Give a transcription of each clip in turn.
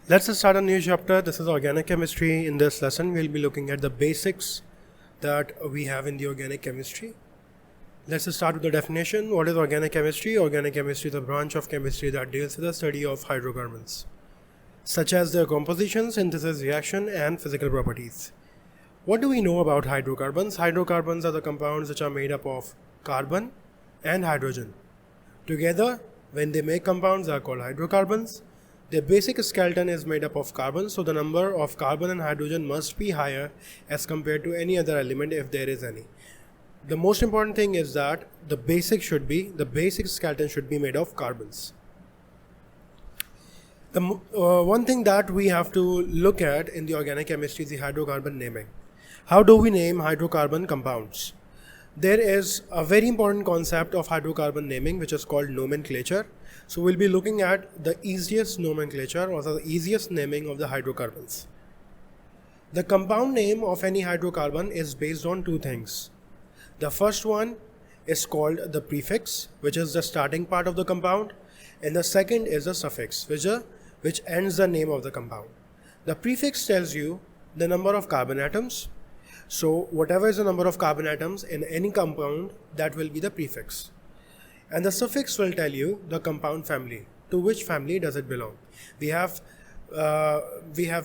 Let's start a new chapter. This is organic chemistry. In this lesson, we'll be looking at the basics that we have in the organic chemistry. Let's start with the definition. What is organic chemistry? Organic chemistry is a branch of chemistry that deals with the study of hydrocarbons, such as their composition, synthesis, reaction, and physical properties. What do we know about hydrocarbons? Hydrocarbons are the compounds which are made up of carbon and hydrogen. Together, when they make compounds, they are called hydrocarbons. Their basic skeleton is made up of carbon, so the number of carbon and hydrogen must be higher as compared to any other element if there is any. The most important thing is that the basic skeleton should be made of carbons. The one thing that we have to look at in the organic chemistry is the hydrocarbon naming. How do we name hydrocarbon compounds? There is a very important concept of hydrocarbon naming which is called nomenclature. So we'll be looking at the easiest nomenclature or the easiest naming of the hydrocarbons. The compound name of any hydrocarbon is based on two things. The first one is called the prefix, which is the starting part of the compound, and the second is the suffix, which ends the name of the compound. The prefix tells you the number of carbon atoms. So whatever is the number of carbon atoms in any compound, that will be the prefix. And the suffix will tell you the compound family. To which family does it belong? We have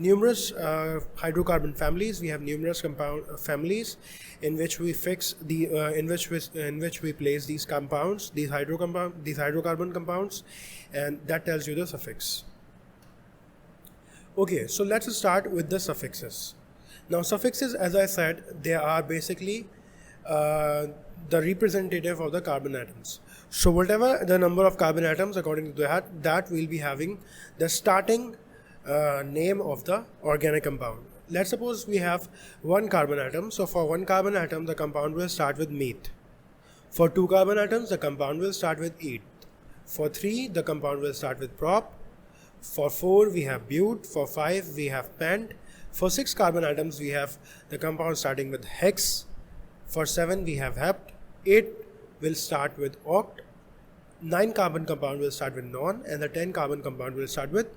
numerous hydrocarbon families. We have numerous compound families in which we fix the in which we place these compounds, these hydrocarbon compounds, and that tells you the suffix. Okay, so let's start with the suffixes. Now suffixes, as I said, they are basically the representative of the carbon atoms. So whatever the number of carbon atoms, according to that we'll be having the starting name of the organic compound. Let's suppose we have one carbon atom. So for one carbon atom, the compound will start with meth. For two carbon atoms, the compound will start with eth. For three, the compound will start with prop. For four, we have but. For five, we have pent. For 6 carbon atoms, we have the compound starting with hex. For 7, we have hept. 8 will start with oct. 9 carbon compound will start with non, and the 10 carbon compound will start with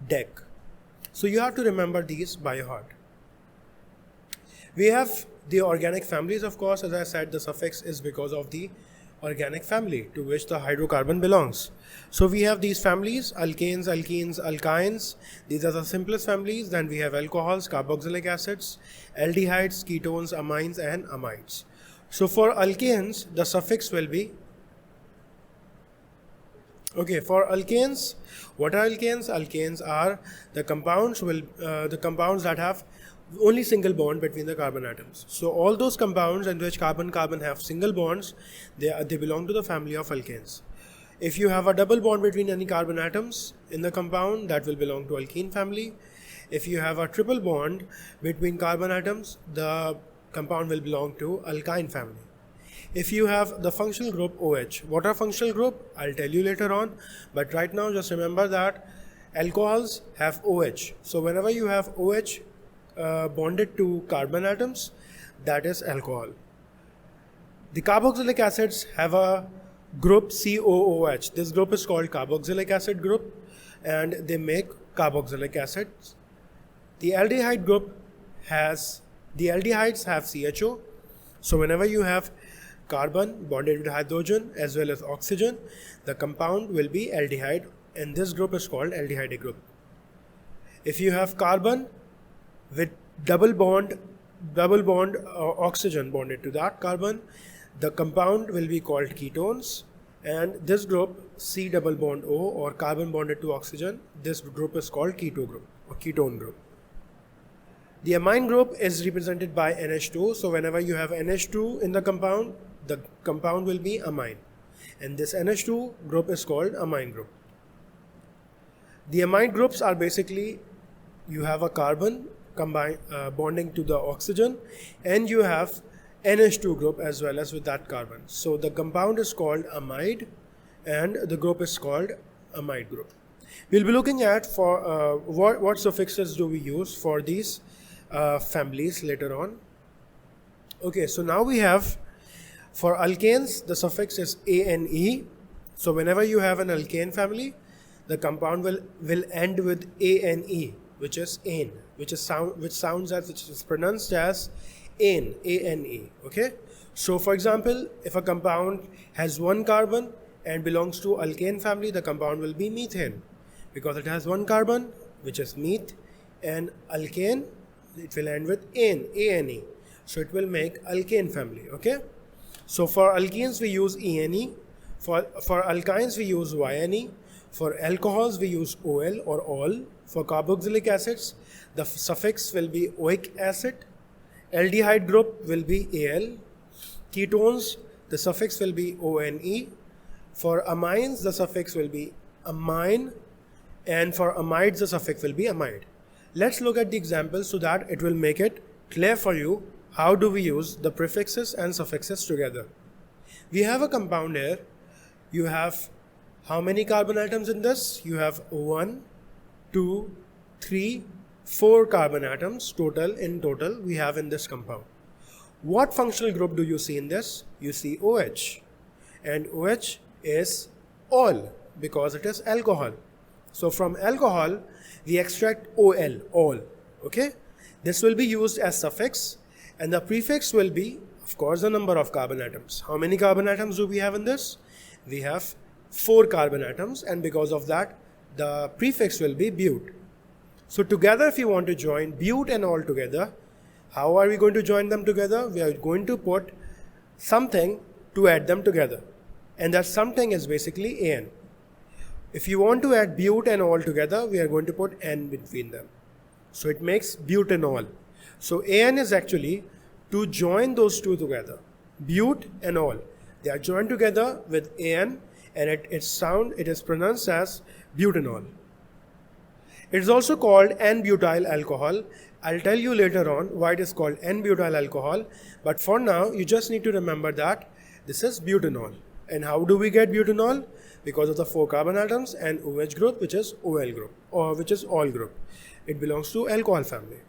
dec. So you have to remember these by heart. We have the organic families, of course. As I said, the suffix is because of the organic family to which the hydrocarbon belongs. So we have these families: alkanes, alkenes, alkynes. These are the simplest families. Then we have alcohols, carboxylic acids, aldehydes, ketones, amines, and amides. So for alkanes, the suffix will be okay. For alkanes, what are alkanes? Alkanes are the compounds that have only single bond between the carbon atoms. So all those compounds in which carbon have single bonds, they belong to the family of alkanes. If you have a double bond between any carbon atoms in the compound, that will belong to alkene family. If you have a triple bond between carbon atoms, the compound will belong to alkyne family. If you have the functional group OH, what are functional group? I'll tell you later on, but right now just remember that alcohols have OH. So whenever you have OH bonded to carbon atoms, that is alcohol. The carboxylic acids have a group COOH. This group is called carboxylic acid group, and they make carboxylic acids. The aldehydes have CHO. So whenever you have carbon bonded with hydrogen as well as oxygen, the compound will be aldehyde, and this group is called aldehyde group. If you have carbon with double bond oxygen bonded to that carbon, the compound will be called ketones, and this group C double bond O, or carbon bonded to oxygen, this group is called keto group or ketone group. The amine group is represented by NH2. So whenever you have NH2 in the compound will be amine, and this NH2 group is called amine group. The amine groups are basically, you have a carbon bonding to the oxygen, and you have NH2 group as well as with that carbon. So the compound is called amide, and the group is called amide group. We'll be looking at for what suffixes do we use for these families later on. Okay, so now we have, for alkanes, the suffix is ANE. So whenever you have an alkane family, the compound will end with ane, which is ane, which is pronounced as ane, ane. Okay. So, for example, if a compound has one carbon and belongs to alkane family, the compound will be methane, because it has one carbon, which is meth, and alkane, it will end with ane. So it will make alkane family. Okay. So for alkenes we use ene, for alkynes we use yne, for alcohols we use ol or ol. For carboxylic acids, the suffix will be oic acid. Aldehyde group will be al. Ketones, the suffix will be one. For amines, the suffix will be amine, and for amides, the suffix will be amide. Let's look at the example so that it will make it clear for you how do we use the prefixes and suffixes together. We have a compound here. You have how many carbon atoms in this? You have 1, 2, 3, 4 carbon atoms in total we have in this compound. What functional group do you see in this? You see OH, and OH is ol because it is alcohol. So from alcohol we extract ol, all. Okay, this will be used as suffix, and the prefix will be, of course, the number of carbon atoms. How many carbon atoms do we have in this? We have 4 carbon atoms, and because of that the prefix will be but. So together, if you want to join but and ol together, how are we going to join them together? We are going to put something to add them together, and that something is basically an. If you want to add but and ol together, we are going to put n between them. So it makes butanol. So an is actually to join those two together, but and ol. They are joined together with an, and it is pronounced as butanol. It is also called N-butyl alcohol. I'll tell you later on why it is called N-butyl alcohol, but for now you just need to remember that this is butanol. And how do we get butanol? Because of the 4 carbon atoms and OH group, which is OL group, or which is ol group. It belongs to alcohol family.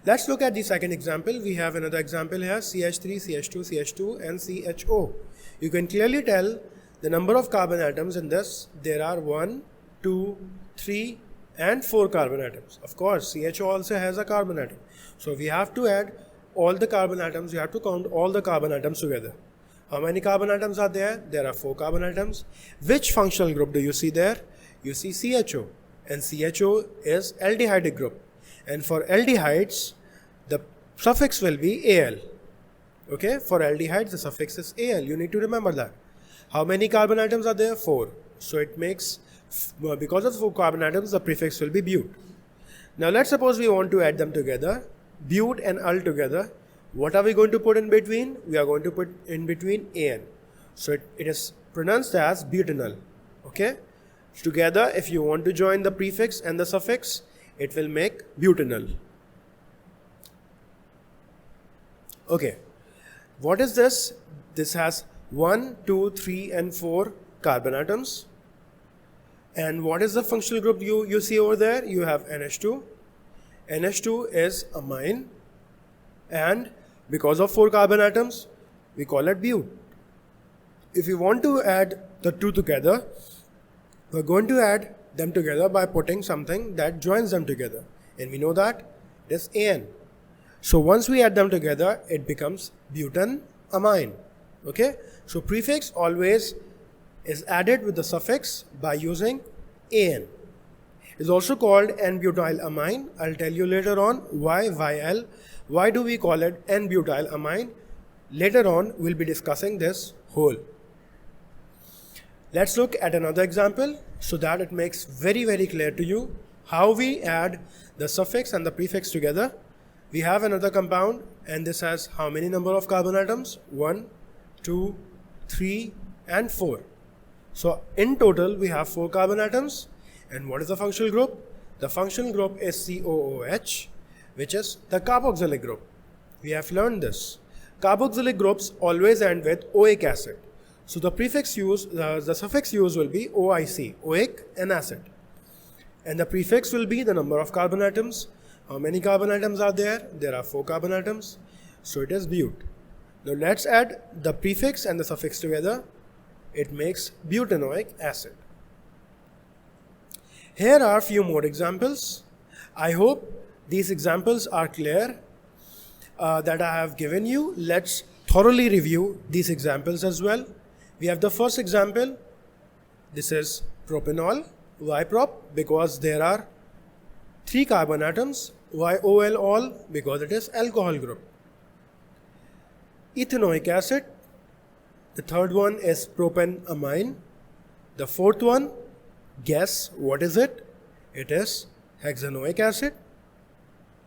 Let's look at the second example. We have another example here, CH3, CH2, CH2 and CHO. You can clearly tell the number of carbon atoms in this. There are 1, 2, 3 and 4 carbon atoms. Of course, CHO also has a carbon atom. So we have to add all the carbon atoms. You have to count all the carbon atoms together. How many carbon atoms are there? There are 4 carbon atoms. Which functional group do you see there? You see CHO, and CHO is aldehyde group. And for aldehydes, the suffix will be Al. Okay, for aldehydes, the suffix is Al. You need to remember that. How many carbon atoms are there? 4. So it makes, because of 4 carbon atoms, the prefix will be but. Now let's suppose we want to add them together, but and ul together. What are we going to put in between? We are going to put in between an. So it is pronounced as butanol. Okay. Together, if you want to join the prefix and the suffix, it will make butanol. Okay. What is this? This has 1, 2, 3 and 4 carbon atoms. And what is the functional group you see over there? You have NH2. NH2 is amine, and because of 4 carbon atoms, we call it but. If you want to add the two together, we're going to add them together by putting something that joins them together, and we know that it is an. So once we add them together, it becomes butanamine. Okay, so prefix always is added with the suffix by using an. It is also called N-butyl amine. I'll tell you later on why do we call it N-butyl amine. Later on, we'll be discussing this whole. Let's look at another example so that it makes very, very clear to you how we add the suffix and the prefix together. We have another compound, and this has how many number of carbon atoms? 1, 2, 3 and 4. So in total, we have 4 carbon atoms. And what is the functional group? The functional group is COOH, which is the carboxylic group. We have learned this. Carboxylic groups always end with oic acid. So the prefix used, the suffix used will be OIC, oic and acid. And the prefix will be the number of carbon atoms. How many carbon atoms are there? There are 4 carbon atoms. So it is but. Now let's add the prefix and the suffix together. It makes butanoic acid. Here are few more examples. I hope these examples are clear that I have given you. Let's thoroughly review these examples as well. We have the first example. This is propanol. Why prop? Because there are 3 carbon atoms. Why OL Because it is alcohol group. Ethanoic acid. The third one is propanamine. The fourth one, guess what is it? It is hexanoic acid.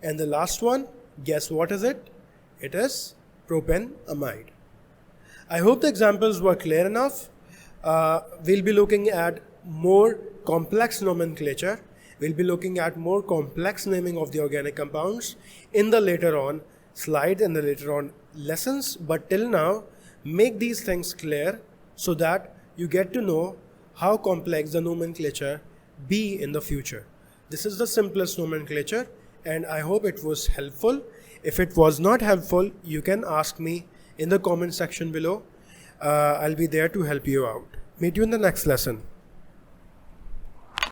And the last one, guess what is it? It is propanamide. I hope the examples were clear enough. We'll be looking at more complex nomenclature. We'll be looking at more complex naming of the organic compounds in the later on slides and the later on lessons. But till now, make these things clear so that you get to know how complex the nomenclature be in the future. This is the simplest nomenclature, and I hope it was helpful. If it was not helpful, you can ask me in the comment section below. I'll be there to help you out. Meet you in the next lesson.